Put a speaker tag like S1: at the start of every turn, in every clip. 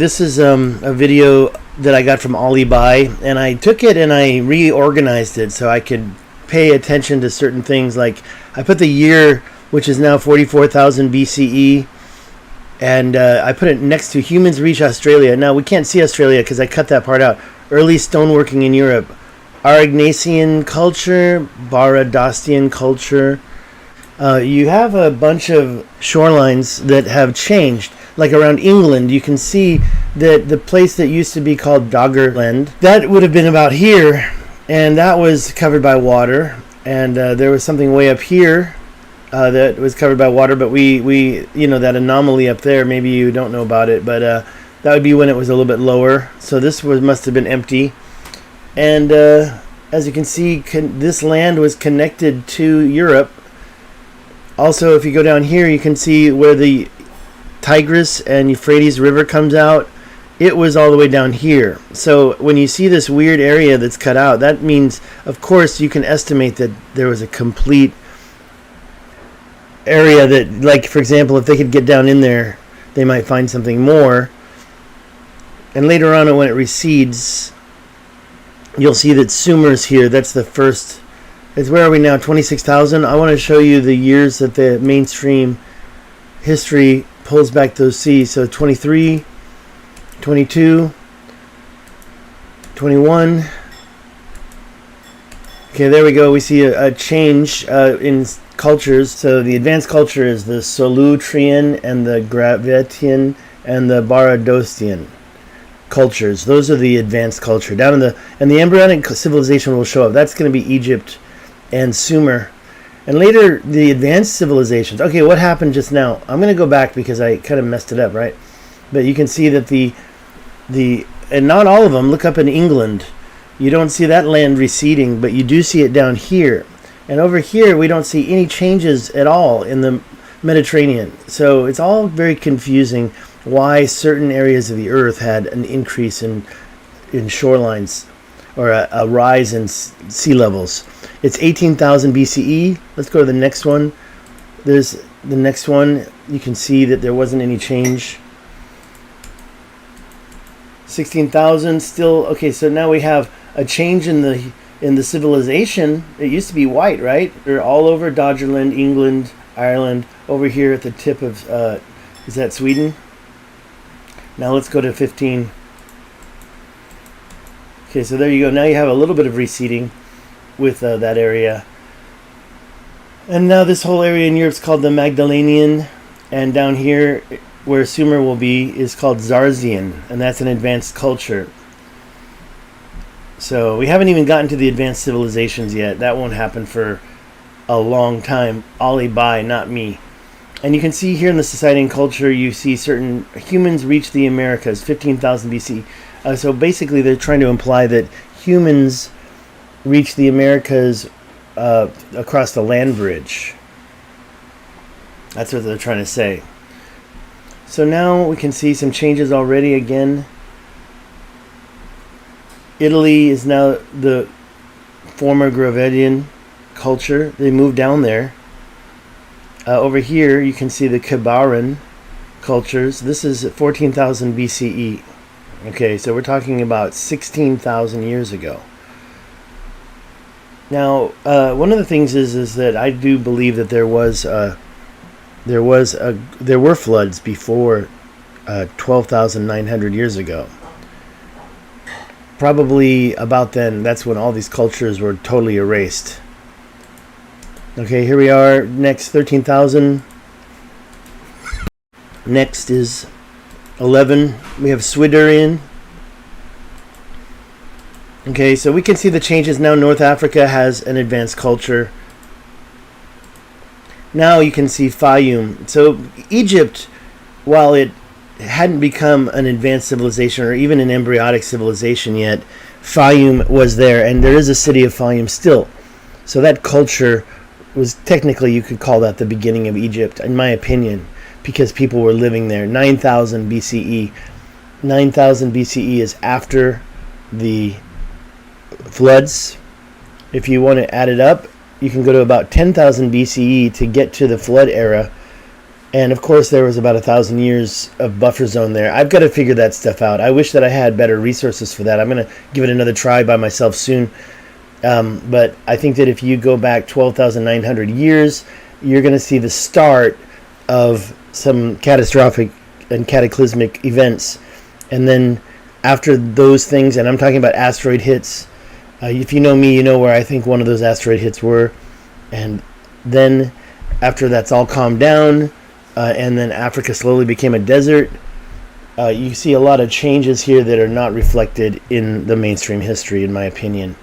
S1: This is a video that I got from Alibai, and I took it and I reorganized it so I could pay attention to certain things. Like I put the year, which is now 44,000 BCE, and I put it next to humans reach Australia. Now we can't see Australia because I cut that part out. Early stoneworking in Europe, Aurignacian culture, Baradastian culture. You have a bunch of shorelines that have changed. Like around England, you can see that the place that used to be called Doggerland, that would have been about here, and that was covered by water. And there was something way up here that was covered by water, but we that anomaly up there, maybe you don't know about it, but that would be when it was a little bit lower. So this must have been empty. And as you can see, this land was connected to Europe. Also, if you go down here, you can see where the Tigris and Euphrates River comes out. It was all the way down here. So when you see this weird area that's cut out, that means, of course, you can estimate that there was a complete area that, like, for example, if they could get down in there, they might find something more. And later on, when it recedes, you'll see that Sumer's here. That's the first. Where are we now? 26,000. I want to show you the years that the mainstream history pulls back those seas. So 23, 22, 21. Okay, there we go. We see a change in cultures. So the advanced culture is the Solutrean and the Gravetian and the Baradosian cultures. Those are the advanced culture. Down in the embryonic civilization will show up. That's going to be Egypt and Sumer. And later, the advanced civilizations. Okay, what happened just now? I'm going to go back because I kind of messed it up, right? But you can see that the and not all of them. Look up in England. You don't see that land receding, but you do see it down here. And over here, we don't see any changes at all in the Mediterranean. So it's all very confusing why certain areas of the earth had an increase in shorelines or a rise in sea levels. It's 18,000 BCE. Let's go to the next one. There's the next one. You can see that there wasn't any change. 16,000 still. Okay, so now we have a change in the civilization. It used to be white, right? They're all over Doggerland, England, Ireland. Over here at the tip of is that Sweden? Now let's go to 15. Okay, so there you go. Now you have a little bit of receding with that area. And now this whole area in Europe is called the Magdalenian, and down here where Sumer will be is called Zarzian, and that's an advanced culture. So we haven't even gotten to the advanced civilizations yet. That won't happen for a long time. Alibai, not me. And you can see here in the society and culture, you see certain humans reach the Americas, 15,000 BC. So basically they're trying to imply that humans reach the Americas across the land bridge. That's what they're trying to say. So now we can see some changes already again. Italy is now the former Gravettian culture. They moved down there. Over here you can see the Kabaran cultures. This is 14,000 BCE. Okay, so we're talking about 16,000 years ago. Now, one of the things is that I do believe that there were floods before 12,900 years ago. Probably about then, that's when all these cultures were totally erased. Okay, here we are. Next, 13,000. Next is 11. We have Swiderian. Okay, so we can see the changes now. North Africa has an advanced culture. Now you can see Fayum. So Egypt, while it hadn't become an advanced civilization or even an embryonic civilization yet, Fayum was there, and there is a city of Fayum still. So that culture was technically, you could call that the beginning of Egypt, in my opinion, because people were living there. 9,000 BCE. 9,000 BCE is after the floods. If you want to add it up, you can go to about 10,000 BCE to get to the flood era. And of course, there was about 1,000 years of buffer zone there. I've got to figure that stuff out. I wish that I had better resources for that. I'm going to give it another try by myself soon. But I think that if you go back 12,900 years, you're going to see the start of some catastrophic and cataclysmic events. And then after those things, and I'm talking about asteroid hits, if you know me, you know where I think one of those asteroid hits were. And then after that's all calmed down, and then Africa slowly became a desert, you see a lot of changes here that are not reflected in the mainstream history, in my opinion.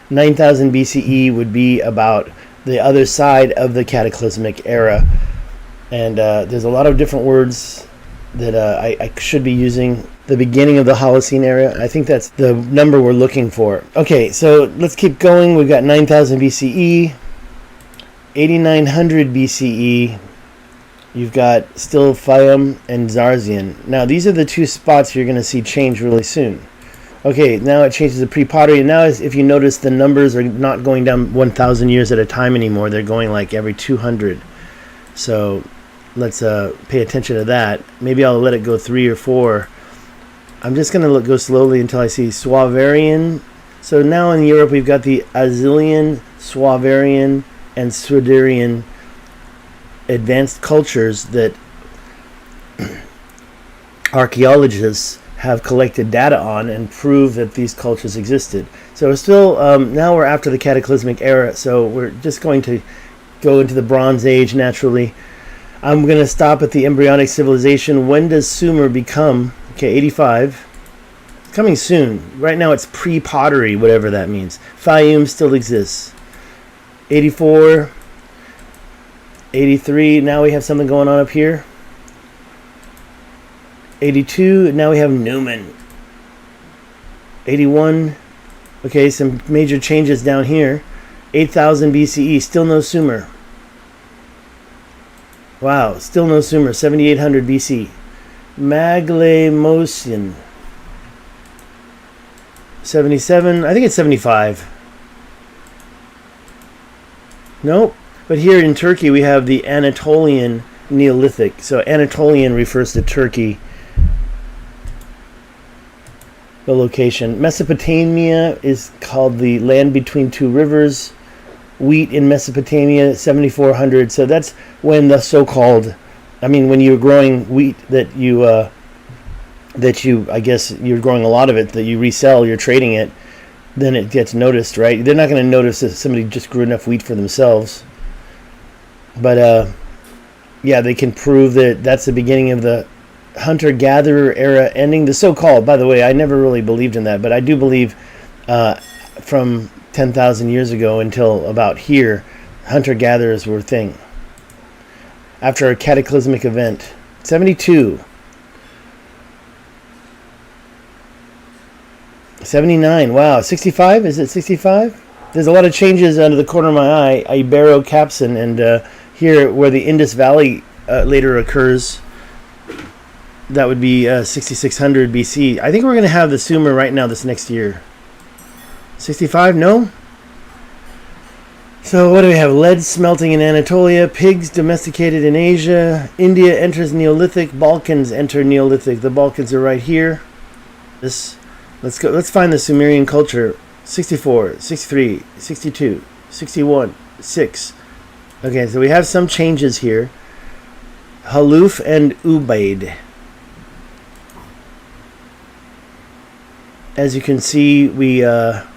S1: 9,000 BCE would be about the other side of the cataclysmic era. And there's a lot of different words that I should be using. The beginning of the Holocene era, I think that's the number we're looking for. Okay, so let's keep going. We've got 9,000 BCE, 8,900 BCE. You've got still Fayum and Zarzian. Now, these are the two spots you're going to see change really soon. Okay, now it changes to pre-pottery. And now, if you notice, the numbers are not going down 1,000 years at a time anymore. They're going like every 200. So let's pay attention to that. Maybe I'll let it go 3 or 4. I'm just going to go slowly until I see Swavarian. So now in Europe, we've got the Azilian, Swavarian, and Swiderian advanced cultures that archaeologists have collected data on and prove that these cultures existed. So we're still, now we're after the cataclysmic era, so we're just going to go into the Bronze Age naturally. I'm going to stop at the embryonic civilization. When does Sumer become? Okay, 85. It's coming soon. Right now it's pre-pottery, whatever that means. Fayum still exists. 84. 83. Now we have something going on up here. 82. Now we have Newman. 81. Okay, some major changes down here. 8,000 BCE. Still no Sumer. Wow, still no Sumer. 7,800 BC. Maglemosian. 77. I think it's 75. Nope. But here in Turkey we have the Anatolian Neolithic. So Anatolian refers to Turkey, the location. Mesopotamia is called the land between two rivers. Wheat in Mesopotamia, 7,400. So that's when the so-called, when you're growing wheat that you, I guess you're growing a lot of it that you resell, you're trading it, then it gets noticed, right? They're not going to notice that somebody just grew enough wheat for themselves. But, yeah, they can prove that that's the beginning of the hunter-gatherer era ending. The so-called, by the way, I never really believed in that, but I do believe from 10,000 years ago until about here, hunter-gatherers were a thing. After a cataclysmic event. 72. 79. Wow. 65? Is it 65? There's a lot of changes under the corner of my eye. Ibero-Capson, and here where the Indus Valley later occurs, that would be 6600 BC. I think we're going to have the Sumer right now this next year. 65? No? So what do we have? Lead smelting in Anatolia, pigs domesticated in Asia, India enters Neolithic, Balkans enter Neolithic. The Balkans are right here. Let's go. Let's find the Sumerian culture. 64, 63, 62, 61, 6. Okay, so we have some changes here. Haluf and Ubaid. As you can see, we have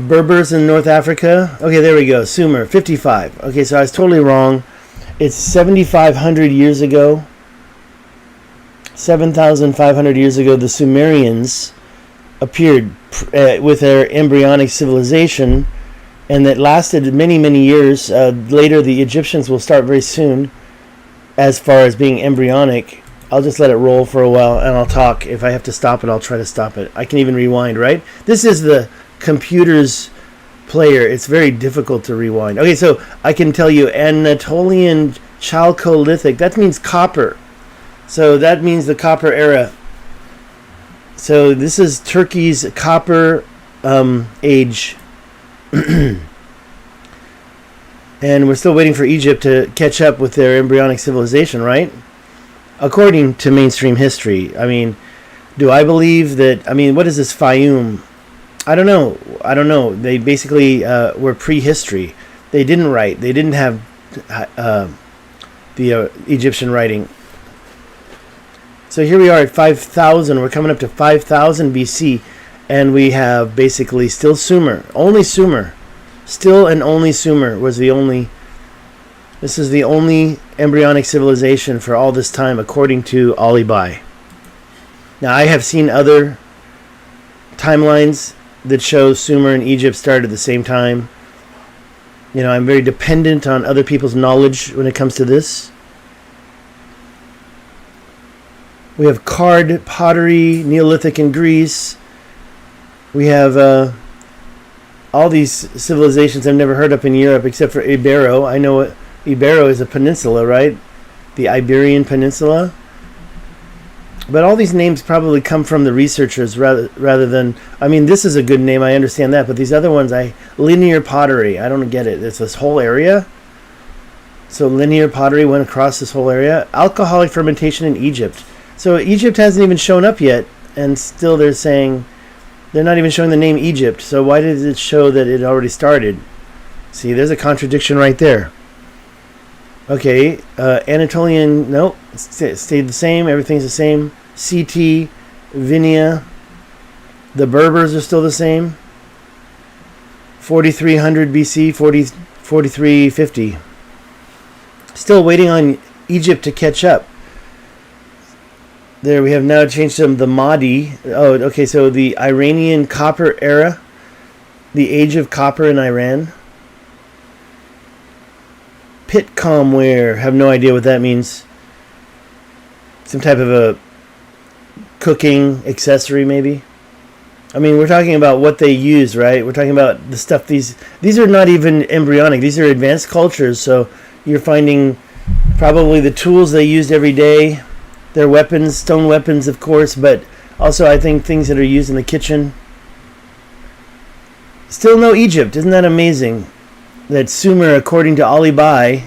S1: Berbers in North Africa. Okay, there we go. Sumer, 55. Okay, so I was totally wrong. It's 7,500 years ago. 7,500 years ago, the Sumerians appeared with their embryonic civilization, and that lasted many, many years. Later, the Egyptians will start very soon as far as being embryonic. I'll just let it roll for a while, and I'll talk. If I have to stop it, I'll try to stop it. I can even rewind, right? This is the computer's player. It's very difficult to rewind. Okay, so I can tell you Anatolian Chalcolithic. That means copper. So that means the copper era. So this is Turkey's copper age. And we're still waiting for Egypt to catch up with their embryonic civilization, right? According to mainstream history. I mean, do I believe that... I mean, what is this Fayum? I don't know. They basically were prehistory. They didn't write. They didn't have the Egyptian writing. So here we are at 5,000. We're coming up to 5,000 BC. And we have basically still Sumer. Only Sumer. Still and only Sumer was the only... This is the only embryonic civilization for all this time, according to Alibi. Now, I have seen other timelines that show Sumer and Egypt started at the same time. You know, I'm very dependent on other people's knowledge when it comes to this. We have card pottery, Neolithic in Greece. We have all these civilizations I've never heard of in Europe except for Ibero. I know Ibero is a peninsula, right? The Iberian Peninsula. But all these names probably come from the researchers rather than... I mean, this is a good name, I understand that. But these other ones, linear pottery, I don't get it. It's this whole area. So linear pottery went across this whole area. Alcoholic fermentation in Egypt. So Egypt hasn't even shown up yet. And still they're saying... They're not even showing the name Egypt. So why does it show that it already started? See, there's a contradiction right there. Okay, Anatolian, no, it stayed the same. Everything's the same. CT, Vinia, the Berbers are still the same. 4300 BC, 4350. Still waiting on Egypt to catch up. There we have now changed to the Mahdi. Oh, okay, so the Iranian Copper era. The age of copper in Iran. Pitcomware. Have no idea what that means. Some type of a cooking accessory, maybe. I mean, we're talking about what they use, right? We're talking about the stuff. These are not even embryonic. These are advanced cultures. So you're finding probably the tools they used every day. Their weapons, stone weapons, of course, but also I think things that are used in the kitchen. Still no Egypt. Isn't that amazing? That Sumer, according to Alibi,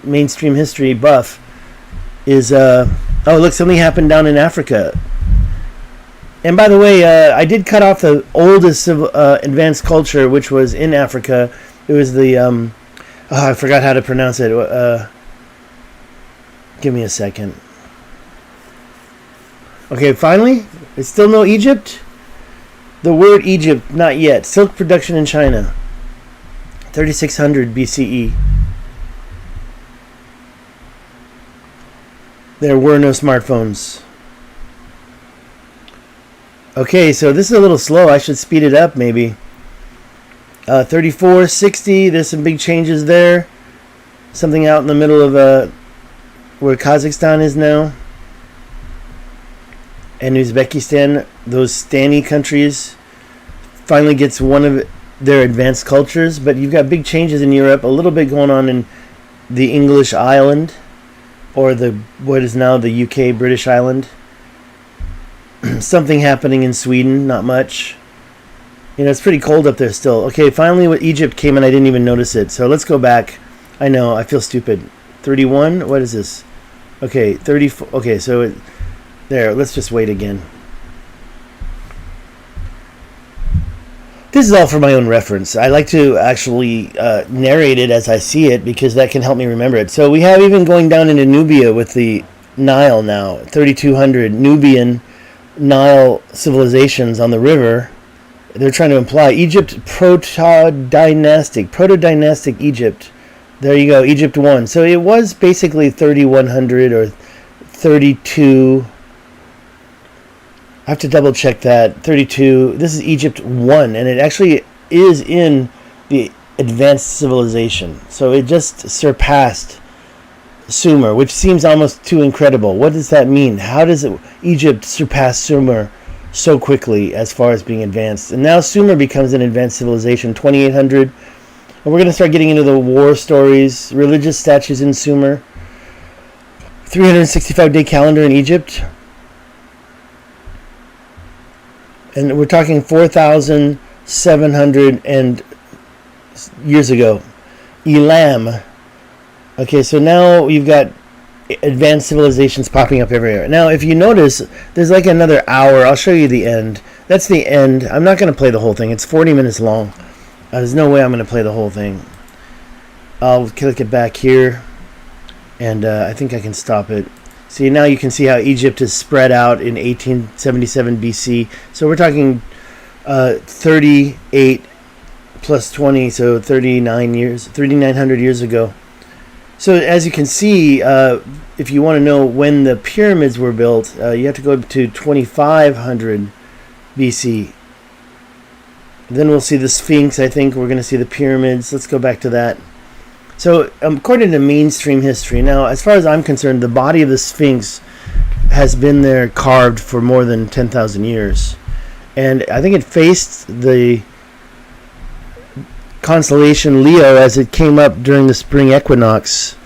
S1: mainstream history buff, is... oh, look, something happened down in Africa. And by the way, I did cut off the oldest advanced culture, which was in Africa. It was the... I forgot how to pronounce it. Give me a second. Okay, finally, it's still no Egypt. The word Egypt, not yet. Silk production in China, 3600 BCE. There were no smartphones. Okay, so this is a little slow. I should speed it up, maybe. 3460. There's some big changes there. Something out in the middle of where Kazakhstan is now. And Uzbekistan, those Stani countries, finally gets one of their advanced cultures. But you've got big changes in Europe, a little bit going on in the English island, or what is now the UK British island. Something happening in Sweden, not much. You know, it's pretty cold up there still. Okay, finally Egypt came and I didn't even notice it. So let's go back. I know, I feel stupid. 31, what is this? Okay, 34, okay, so... There, let's just wait again. This is all for my own reference. I like to actually narrate it as I see it because that can help me remember it. So we have even going down into Nubia with the Nile now. 3,200 Nubian Nile civilizations on the river. They're trying to imply Egypt proto-dynastic Egypt. There you go, Egypt 1. So it was basically 3,100 or 32... I have to double check that. 32. This is Egypt 1, and it actually is in the advanced civilization. So it just surpassed Sumer, which seems almost too incredible. What does that mean? How does Egypt surpass Sumer so quickly as far as being advanced? And now Sumer becomes an advanced civilization, 2800. And we're going to start getting into the war stories, religious statues in Sumer, 365-day calendar in Egypt. And we're talking 4,700 years ago. Elam. Okay, so now you've got advanced civilizations popping up everywhere. Now, if you notice, there's like another hour. I'll show you the end. That's the end. I'm not going to play the whole thing. It's 40 minutes long. There's no way I'm going to play the whole thing. I'll click it back here, and I think I can stop it. See, now you can see how Egypt is spread out in 1877 BC. So we're talking 38 plus 20, so 3,900 years ago. So as you can see, if you want to know when the pyramids were built, you have to go to 2500 BC. Then we'll see the Sphinx. I think we're going to see the pyramids. Let's go back to that. So according to mainstream history, now as far as I'm concerned, the body of the Sphinx has been there carved for more than 10,000 years. And I think it faced the constellation Leo as it came up during the spring equinox,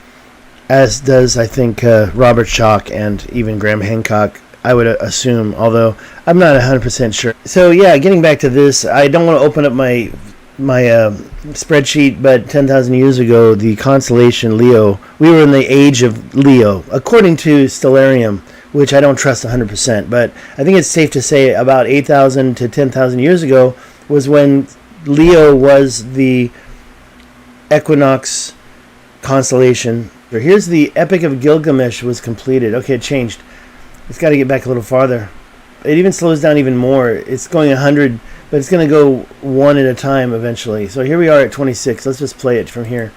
S1: as does, I think, Robert Schoch and even Graham Hancock, I would assume, although I'm not 100% sure. So yeah, getting back to this, I don't want to open up my spreadsheet, but 10,000 years ago, the constellation Leo, we were in the age of Leo, according to Stellarium, which I don't trust 100%, but I think it's safe to say about 8,000 to 10,000 years ago was when Leo was the equinox constellation. Here's the Epic of Gilgamesh was completed. Okay, it changed. It's got to get back a little farther. It even slows down even more. It's going 100, but it's going to go one at a time eventually. So here we are at 26. Let's just play it from here.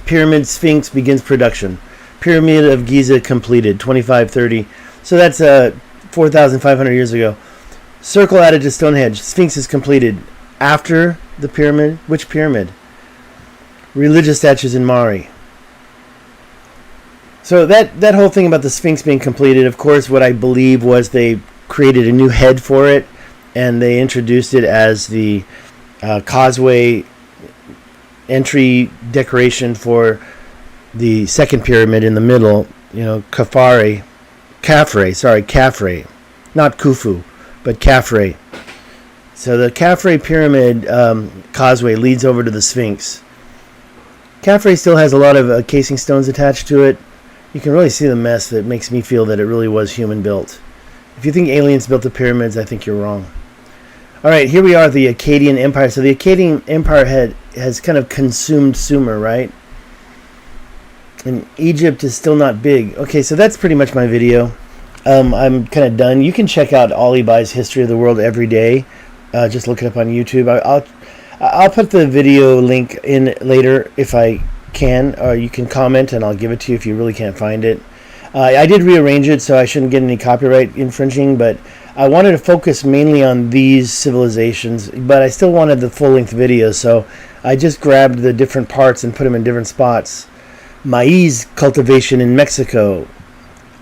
S1: Pyramid Sphinx begins production. Pyramid of Giza completed, 2530. So that's 4,500 years ago. Circle added to Stonehenge. Sphinx is completed. After the pyramid, which pyramid? Religious statues in Mari. So that whole thing about the Sphinx being completed, of course, what I believe was they created a new head for it, and they introduced it as the causeway entry decoration for the second pyramid in the middle, Khafre, not Khufu, but Khafre. So the Khafre pyramid causeway leads over to the Sphinx. Khafre still has a lot of casing stones attached to it. You can really see the mess that makes me feel that it really was human built. If you think aliens built the pyramids, I think you're wrong. All right, here we are, the Akkadian Empire. So the Akkadian Empire has kind of consumed Sumer, right? And Egypt is still not big. Okay, so that's pretty much my video. I'm kind of done. You can check out Ali Bai's History of the World every day. Just look it up on YouTube. I'll put the video link in later if I can, or you can comment and I'll give it to you if you really can't find it. I did rearrange it, so I shouldn't get any copyright infringing, but I wanted to focus mainly on these civilizations, but I still wanted the full-length video, so I just grabbed the different parts and put them in different spots. Maize cultivation in Mexico.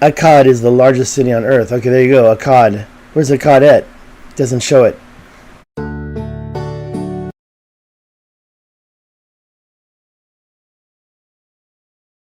S1: Akkad is the largest city on earth. Okay, there you go, Akkad. Where's Akkad at? Doesn't show it.